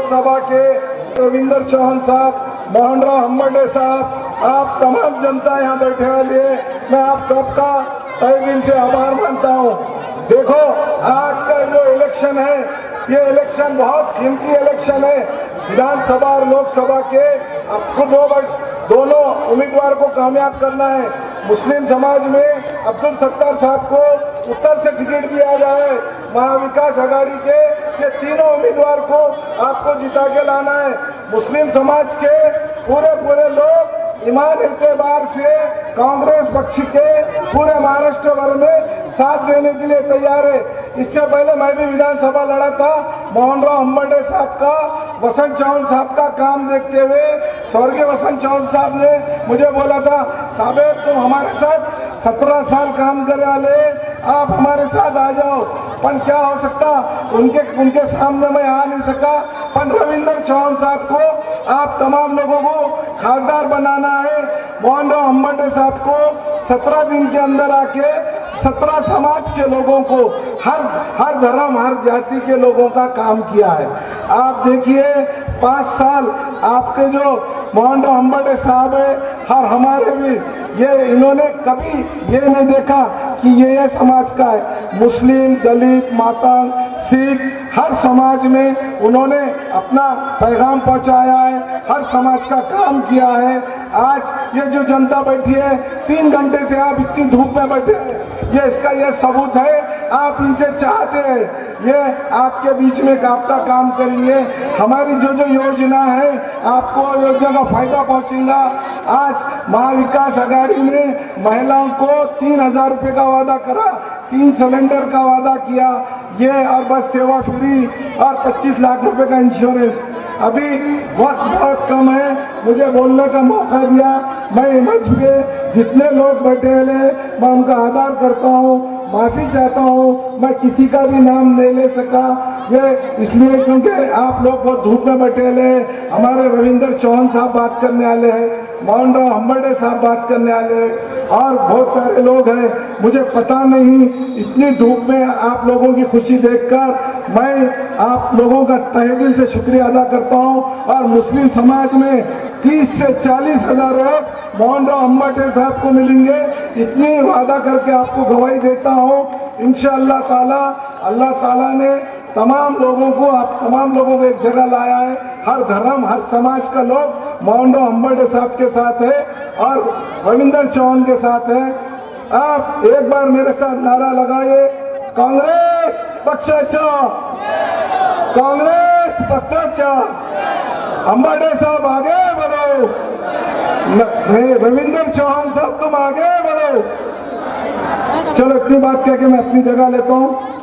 सभा के रविंदर चौहान साहब, मोहन राव हम्बर्डे साहब, आप तमाम जनता यहाँ बैठे वाली है, मैं आप सबका तहे दिल से आभार मानता हूँ। देखो, आज का जो इलेक्शन है, ये इलेक्शन बहुत कीमती इलेक्शन है। विधानसभा और लोकसभा के आपको दोनों उम्मीदवार को कामयाब करना है। मुस्लिम समाज में अब्दुल सत्तार साहब को उत्तर से टिकट दिया जाए, महाविकास आघाड़ी के ये तीनों उम्मीदवार को आपको जिता के लाना है। मुस्लिम समाज के पूरे लोग ईमान एतबार से कांग्रेस पक्ष के पूरे महाराष्ट्र भर में साथ देने के लिए तैयार है। इससे पहले मैं भी विधानसभा लड़ा था। मोहन राव हम्बर्डे साहब का, वसंत चौहान साहब का काम देखते हुए स्वर्गीय वसंत चौहान साहब ने मुझे बोला था, साहब तुम हमारे साथ 17 साल काम करे वाले, आप हमारे साथ आ जाओ। पर क्या हो सकता, उनके सामने मैं आ नहीं सका। पर रविंदर चौहान साहब को आप तमाम लोगों को खासदार बनाना है। मोहन राव हम्बर्डे साहब को 17 दिन के अंदर आके 17 समाज के लोगों को, हर धर्म हर जाति के लोगों का काम किया है। आप देखिए 5 साल आपके जो मोहन राव हम्बर्डे साहब है, और हमारे भी ये इन्होंने कभी ये नहीं देखा कि ये समाज का है। मुस्लिम, दलित, मातांग, सिख, हर समाज में उन्होंने अपना पैगाम पहुंचाया है, हर समाज का काम किया है। आज ये जो जनता बैठी है, 3 घंटे से आप इतनी धूप में बैठे हैं, ये इसका ये सबूत है। आप इनसे चाहते हैं ये आपके बीच में आपका काम करेंगे। हमारी जो योजना है, आपको योजना का फायदा पहुंचेगा। आज महाविकास आघाड़ी ने महिलाओं को 3,000 रुपये का वादा करा, 3 सिलेंडर का वादा किया, ये और बस सेवा फ्री और 25 लाख रुपए का इंश्योरेंस। अभी वक्त बहुत कम है, मुझे बोलने का मौका दिया। मैं मंच पे जितने लोग बैठे हुए मैं उनका आदर करता हूँ, माफी चाहता हूँ। मैं किसी का भी नाम नहीं ले सका, ये इसलिए क्योंकि आप लोग बहुत धूप में बैठे हुए। हमारे रविंदर चौहान साहब बात करने वाले हैं, मोहन राव हम्बर्डे साहब बात करने वाले हैं, और बहुत सारे लोग हैं। मुझे पता नहीं, इतनी धूप में आप लोगों की खुशी देखकर मैं आप लोगों का तहे दिल से शुक्रिया अदा करता हूं। और मुस्लिम समाज में 30 से 40 हजार लोग मोहन राव हम्बर्डे साहब को मिलेंगे, इतनी वादा करके आपको गवाही देता हूं। इंशाअल्लाह ताला अल्लाह ताला ने तमाम लोगों को, आप तमाम लोगों को एक जगह लाया है। हर धर्म हर समाज का लोग मोहन राव हम्बर्डे साहब के साथ है और रविंदर चौहान के साथ है। आप एक बार मेरे साथ नारा लगाइए, कांग्रेस पक्षाचा, कांग्रेस पक्षाचा। हम्बर्डे साहब आगे बढ़ो, रविंदर चौहान साहब तुम आगे बढ़ो। चलो इतनी बात कह के मैं अपनी जगह लेता हूँ।